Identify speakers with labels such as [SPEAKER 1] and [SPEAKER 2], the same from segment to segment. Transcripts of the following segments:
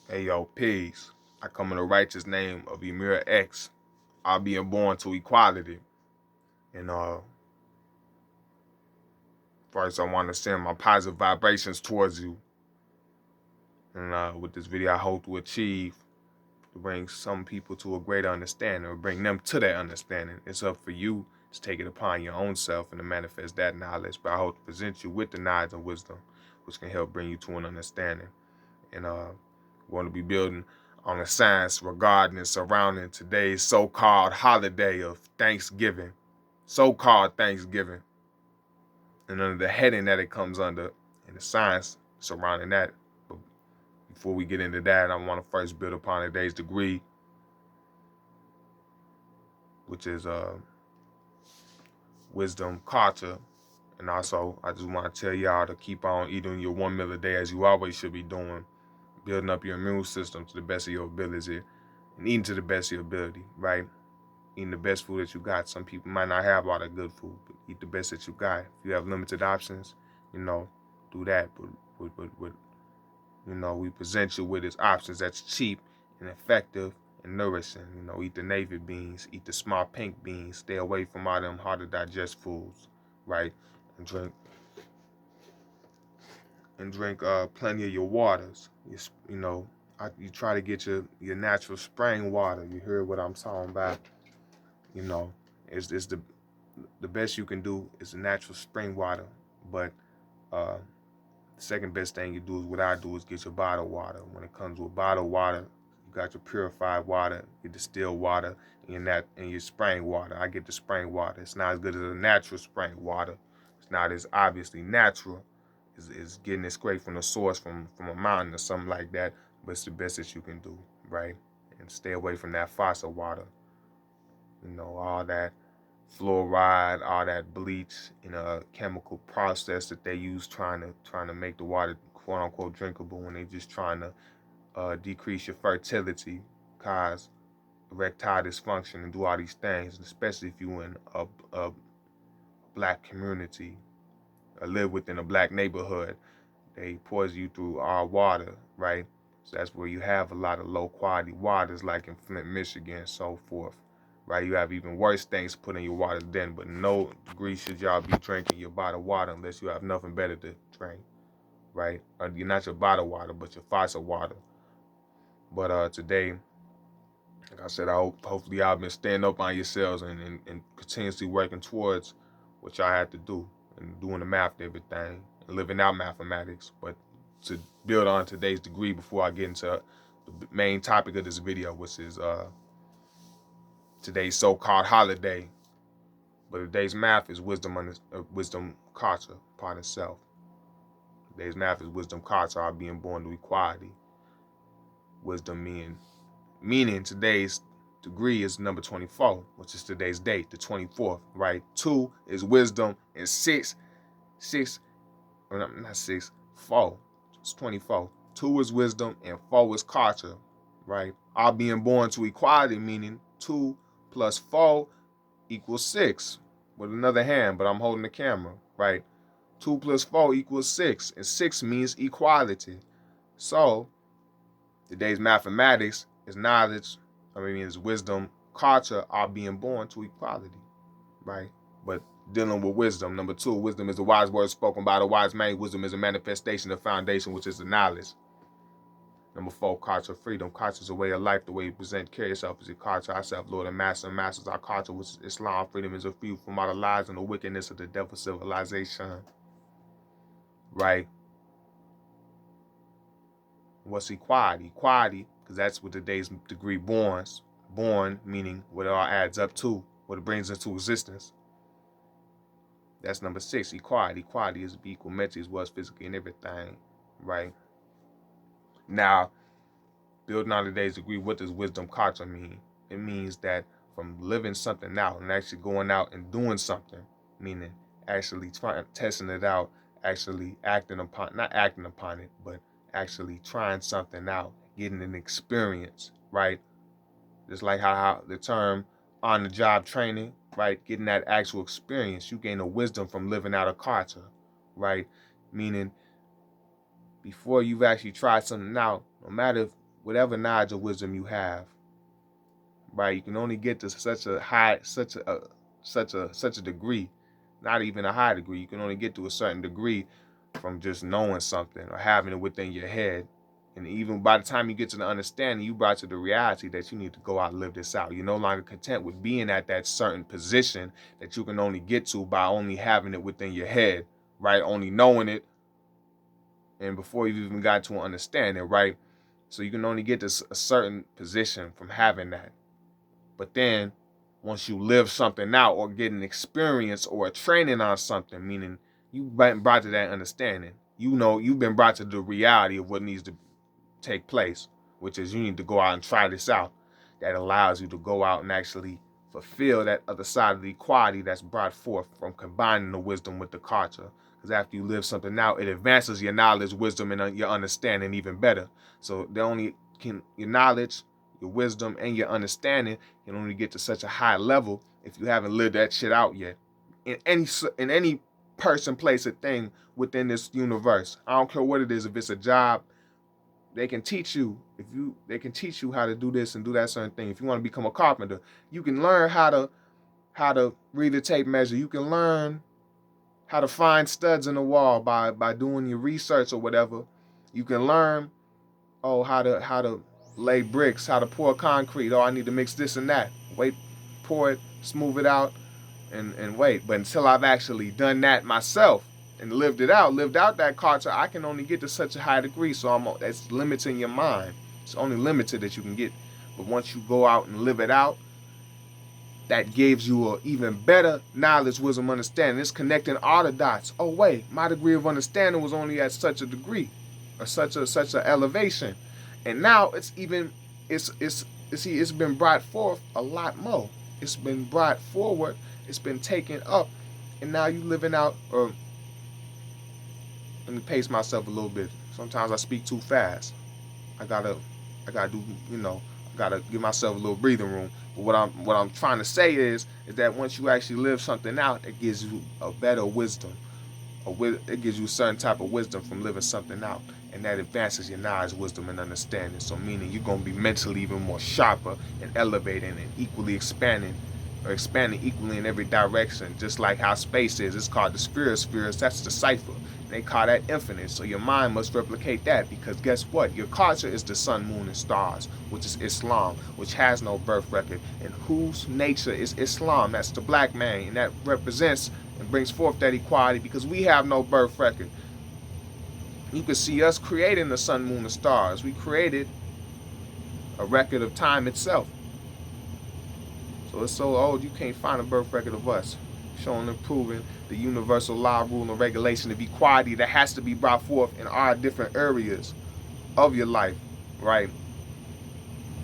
[SPEAKER 1] Hey yo, peace. I come in the righteous name of Emir X. I being born to equality. And first I want to send my positive vibrations towards you. And with this video I hope to achieve to bring some people to a greater understanding or bring them to that understanding. It's up for you to take it upon your own self and to manifest that knowledge. But I hope to present you with the knowledge and wisdom which can help bring you to an understanding. And we're going to be building on the science regarding and surrounding today's so-called holiday of Thanksgiving, so-called Thanksgiving, and under the heading that it comes under and the science surrounding that. But before we get into that, I want to first build upon today's degree, which is wisdom culture. And also, I just want to tell y'all to keep on eating your 1 meal a day as you always should be doing, building up your immune system to the best of your ability and eating to the best of your ability, right? Eating the best food that you got. Some people might not have all that good food, but eat the best that you got. If you have limited options, do that. But we present you with its options that's cheap and effective and nourishing. Eat the navy beans, eat the small pink beans. Stay away from all them hard to digest foods, right? And drink plenty of your waters. You try to get your natural spring water. You hear what I'm talking about? It's the best you can do is the natural spring water. But the second best thing you do is what I do is get your bottled water. When it comes with bottled water, you got your purified water, your distilled water, and your spring water. I get the spring water. It's not as good as a natural spring water. It's not as obviously natural. It's getting it straight from the source, from a mountain or something like that. But it's the best that you can do, right? And stay away from that faucet water. All that fluoride, all that bleach, chemical process that they use trying to make the water quote unquote drinkable when they just trying to decrease your fertility, cause erectile dysfunction, and do all these things. Especially if you in a black community, or live within a black neighborhood, they poison you through all water, right? So that's where you have a lot of low quality waters, like in Flint, Michigan, and so forth. Right, you have even worse things put in your water then, but no degree should y'all be drinking your bottled water unless you have nothing better to drink, right? You're not your bottled water, but your faucet water. But today, like I said, hopefully y'all been staying up on yourselves and continuously working towards what y'all had to do and doing the math and everything and living out mathematics. But to build on today's degree before I get into the main topic of this video, which is today's so-called holiday. But today's math is wisdom culture upon itself. Today's math is wisdom culture, our being born to equality. Wisdom meaning today's degree is number 24, which is today's date, the 24th, right? 2 is wisdom, and 4. It's 24. 2 is wisdom, and 4 is culture, right? Our being born to equality, meaning 2 plus 4 equals 6 with another hand, but I'm holding the camera, right? 2 plus 4 equals 6, and 6 means equality. So today's mathematics is knowledge, is wisdom, culture, are being born to equality, right? But dealing with wisdom, number 2, wisdom is the wise words spoken by the wise man. Wisdom is a manifestation of foundation, which is the knowledge. Number 4, culture, freedom. Culture is a way of life, the way you present, carry yourself as a culture. Ourself, Lord and Master, and masters our culture, which is Islam. Freedom is a free from all the lies and the wickedness of the devil's civilization. Right? What's equality? Equality, because that's what today's degree borns. Born, meaning what it all adds up to, what it brings into existence. That's number 6, equality. Equality is to be equal mentally as well as physically and everything. Right? Now, building on today's degree, what does wisdom culture mean? It means that from living something out and actually going out and doing something, meaning actually testing it out, actually not acting upon it, but actually trying something out, getting an experience, right? Just like how the term on the job training, right? Getting that actual experience, you gain a wisdom from living out a culture, right? Meaning before you've actually tried something out, no matter whatever knowledge or wisdom you have, right? You can only get to such a degree, not even a high degree. You can only get to a certain degree from just knowing something or having it within your head. And even by the time you get to the understanding, you brought to the reality that you need to go out and live this out. You're no longer content with being at that certain position that you can only get to by only having it within your head, right? Only knowing it, and before you've even got to an understanding, right? So you can only get to a certain position from having that. But then once you live something out or get an experience or a training on something, meaning you've been brought to that understanding, you know, you've been brought to the reality of what needs to take place, which is you need to go out and try this out. That allows you to go out and actually fulfill that other side of the equality that's brought forth from combining the wisdom with the culture. Because after you live something out, it advances your knowledge, wisdom, and your understanding even better. So they only can your knowledge, your wisdom, and your understanding can only get to such a high level if you haven't lived that shit out yet. In any person, place, or thing within this universe, I don't care what it is. If it's a job, they can teach you. They can teach you how to do this and do that certain thing. If you want to become a carpenter, you can learn how to read a tape measure. You can learn how to find studs in the wall by doing your research or whatever. You can learn how to lay bricks, how to pour concrete. I need to mix this and that. Wait, pour it, smooth it out, and wait. But until I've actually done that myself and lived out that culture, I can only get to such a high degree. So that's limiting your mind. It's only limited that you can get. But once you go out and live it out, that gives you an even better knowledge, wisdom, understanding. It's connecting all the dots. Oh wait, my degree of understanding was only at such a degree, or such an elevation, and now it's been brought forth a lot more. It's been brought forward. It's been taken up, and now you living out. Or let me pace myself a little bit. Sometimes I speak too fast. I gotta do. I gotta give myself a little breathing room. But what I'm trying to say is that once you actually live something out, it gives you a better wisdom. It gives you a certain type of wisdom from living something out, and that advances your knowledge, wisdom, and understanding. So meaning you're gonna be mentally even more sharper and elevating and equally expanding equally in every direction, just like how space is. It's called the spheres. That's the cipher. They call that infinite. So your mind must replicate that, because guess what? Your culture is the sun, moon, and stars, which is Islam, which has no birth record, and whose nature is Islam. That's the black man, and that represents and brings forth that equality, because we have no birth record. You can see us creating the sun, moon, and stars. We created a record of time itself. So it's so old you can't find a birth record of us, showing and proving the universal law, rule, and regulation of equality that has to be brought forth in our different areas of your life, right?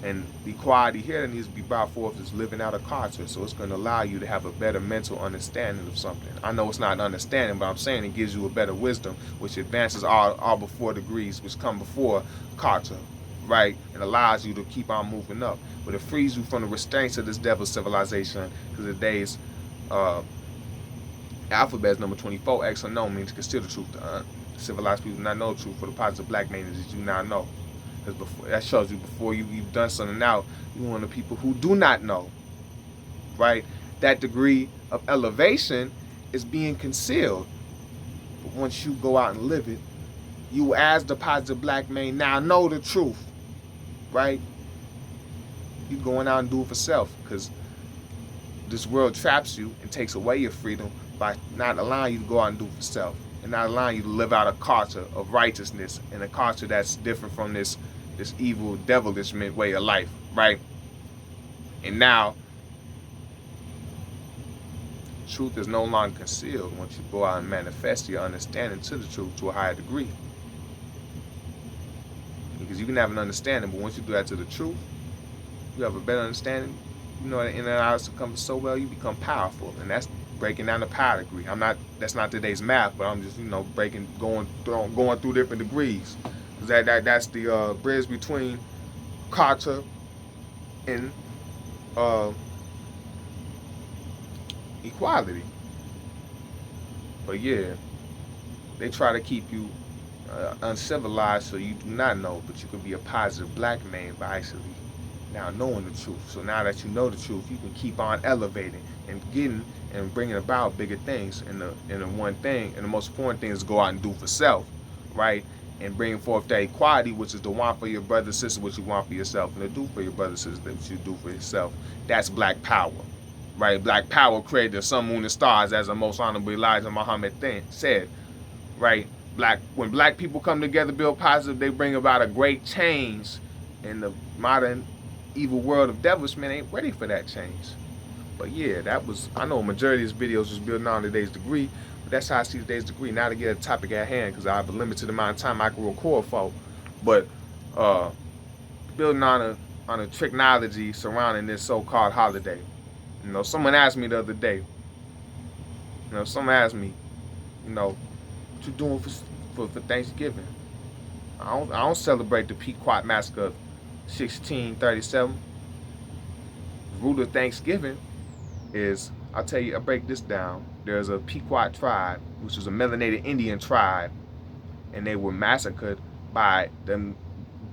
[SPEAKER 1] And the equality here that needs to be brought forth is living out a culture. So it's going to allow you to have a better mental understanding of something. I know it's not an understanding, but I'm saying it gives you a better wisdom, which advances all before degrees, which come before culture, right? And allows you to keep on moving up. But it frees you from the restraints of this devil's civilization, because the days alphabet's number 24, X unknown, means to conceal the truth. Civilized people do not know the truth, for the positive black man is that you not know. Because that shows you before you've done something out, you're one of the people who do not know, right? That degree of elevation is being concealed. But once you go out and live it, you as the positive black man now know the truth, right? You going out and do it for self, because this world traps you and takes away your freedom by not allowing you to go out and do it for self, and not allowing you to live out a culture of righteousness, and a culture that's different from this evil, devilish way of life, right? And now, truth is no longer concealed once you go out and manifest your understanding to the truth to a higher degree. Because you can have an understanding, but once you do that to the truth, you have a better understanding. You know, the inner and outer come so well, you become powerful, and that's breaking down the power degree. That's not today's math, but I'm just going through different degrees. That's the bridge between culture and equality. But yeah, they try to keep you uncivilized, so you do not know, but you could be a positive black man by actually now knowing the truth. So now that you know the truth, you can keep on elevating and getting and bringing about bigger things. And the one thing, and the most important thing is go out and do for self, right? And bring forth that equality, which is to want for your brother, sister, what you want for yourself, and to do for your brother, sister, what you do for yourself. That's black power, right? Black power created the sun, moon, and stars, as the most honorable Elijah Muhammad said, right? When black people come together, build positive, they bring about a great change. In the modern evil world of devilishment ain't ready for that change. But yeah, that was, I know a majority of these videos was building on today's degree, but that's how I see today's degree. Now to get a topic at hand, because I have a limited amount of time I can record for. But uh, building on a technology surrounding this so-called holiday. You know, someone asked me the other day, someone asked me, what you doing for Thanksgiving? I don't celebrate the Pequot Massacre of 1637. The root of Thanksgiving is, I'll tell you, I'll break this down. There's a Pequot tribe, which was a melanated Indian tribe, and they were massacred by them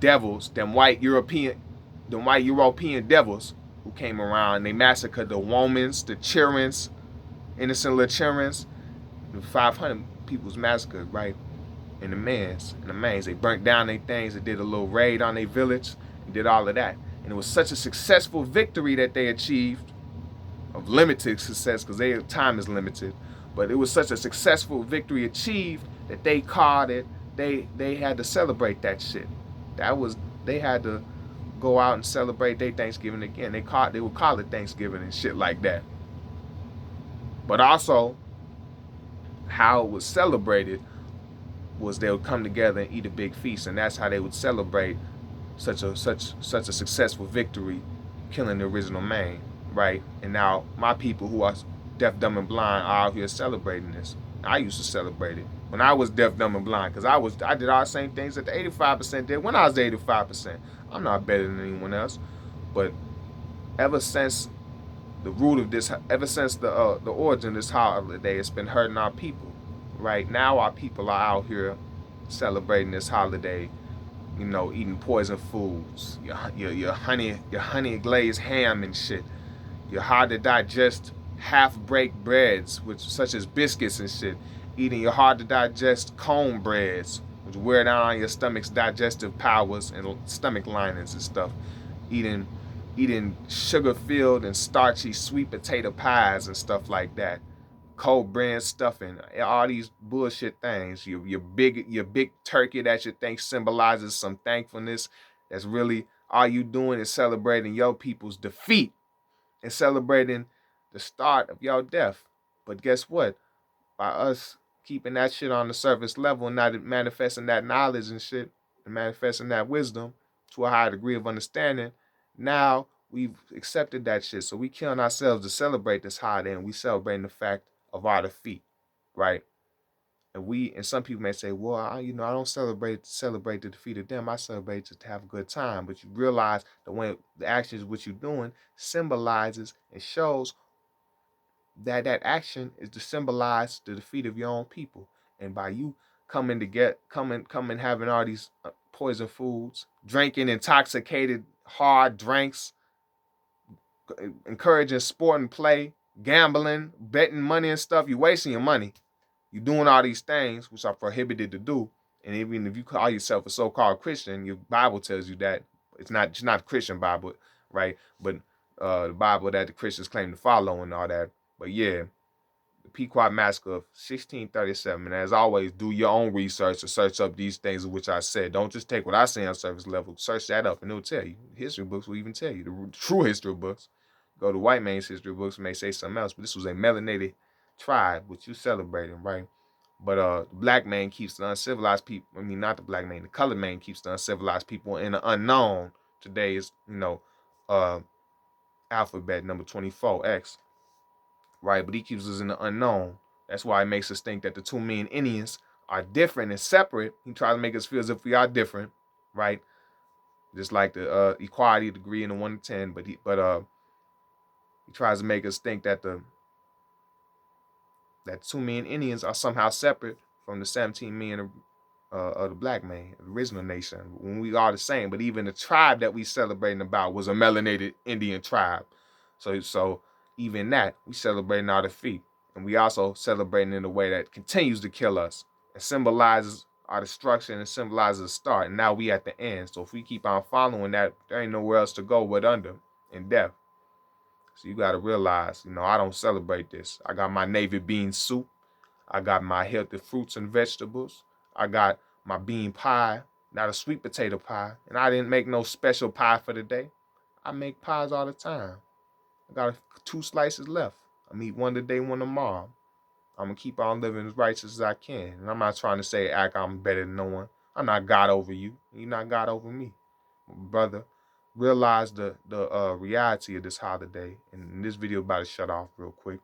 [SPEAKER 1] devils, them white European devils who came around. They massacred the Womans, the Chirins, innocent little Chirins. 500 people was massacred, right? And the mans, they burnt down their things, they did a little raid on their village, and did all of that. And it was such a successful victory that they achieved, of limited success, because their time is limited. But it was such a successful victory achieved that they called it, they had to celebrate that shit. They had to go out and celebrate their Thanksgiving again. They would call it Thanksgiving and shit like that. But also, how it was celebrated was they would come together and eat a big feast, and that's how they would celebrate such a successful victory, killing the original man, right? And now my people who are deaf, dumb, and blind are out here celebrating this. I used to celebrate it when I was deaf, dumb, and blind, because I did all the same things that the 85% did when I was 85%. I'm not better than anyone else, but ever since ever since the origin of this holiday, it's been hurting our people. Right now, our people are out here celebrating this holiday, eating poison foods, your honey glazed ham and shit, your hard to digest half break breads, which such as biscuits and shit, eating your hard to digest cone breads, which wear down on your stomach's digestive powers and stomach linings and stuff, eating sugar-filled and starchy sweet potato pies and stuff like that, cold bread stuffing, all these bullshit things. Your big turkey that you think symbolizes some thankfulness. That's really all you doing is celebrating your people's defeat and celebrating the start of your death. But guess what? By us keeping that shit on the surface level and not manifesting that knowledge and shit and manifesting that wisdom to a higher degree of understanding, now we've accepted that shit. So we killing ourselves to celebrate this holiday, and we celebrating the fact of our defeat, right? And some people may say, well, I don't celebrate the defeat of them. I celebrate just to have a good time. But you realize that when the actions what you're doing symbolizes and shows that action is to symbolize the defeat of your own people. And by you coming having all these poison foods, drinking intoxicated hard drinks, encouraging sport and play, gambling, betting money and stuff, you're wasting your money. You're doing all these things which are prohibited to do. And even if you call yourself a so-called Christian, your Bible tells you that it's not Christian Bible, right? But the Bible that the Christians claim to follow and all that. But yeah, the Pequot Massacre of 1637. And as always, do your own research to search up these things which I said. Don't just take what I say on surface level. Search that up and it'll tell you. History books will even tell you. The true history books. Go to white man's history books, may say something else. But this was a melanated tribe, which you celebrating, right? But the black man keeps the uncivilized people. I mean, not the black man. The colored man keeps the uncivilized people in the unknown. Today is, alphabet number 24, X, right? But he keeps us in the unknown. That's why it makes us think that the 2 million Indians are different and separate. He tries to make us feel as if we are different, right? Just like the equality degree in the 1 to 10, but he tries to make us think that 2 million Indians are somehow separate from the 17 million of the black man, the original nation, when we are the same. But even the tribe that we celebrating about was a melanated Indian tribe. So even that, we celebrating our defeat. And we also celebrating in a way that continues to kill us. It symbolizes our destruction and symbolizes the start. And now we at the end. So if we keep on following that, there ain't nowhere else to go but under in death. So you gotta realize, I don't celebrate this. I got my navy bean soup. I got my healthy fruits and vegetables. I got my bean pie, not a sweet potato pie. And I didn't make no special pie for the day. I make pies all the time. I got 2 slices left. I'm eat one today, one tomorrow. I'm gonna keep on living as righteous as I can. And I'm not trying to say act I'm better than no one. I'm not God over you. You're not God over me. Brother, realize the reality of this holiday. And this video about to shut off real quick.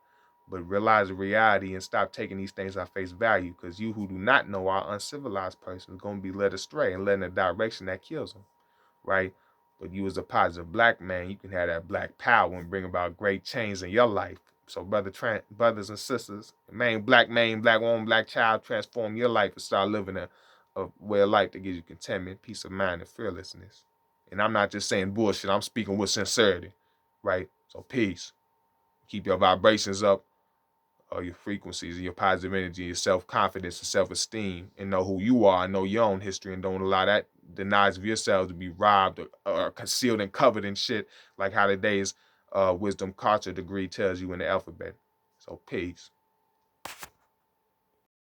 [SPEAKER 1] But realize the reality and stop taking these things at face value. Because you who do not know are uncivilized person is going to be led astray and led in a direction that kills them. Right? But you as a positive black man, you can have that black power and bring about great change in your life. So brothers and sisters, black woman, black child, transform your life and start living a way of life that gives you contentment, peace of mind, and fearlessness. And I'm not just saying bullshit. I'm speaking with sincerity, right? So peace. Keep your vibrations up, your frequencies, and your positive energy, your self-confidence and self-esteem, and know who you are, and know your own history, and don't allow that the knowledge of yourselves to be robbed or concealed and covered in shit like how today's wisdom culture degree tells you in the alphabet. So peace.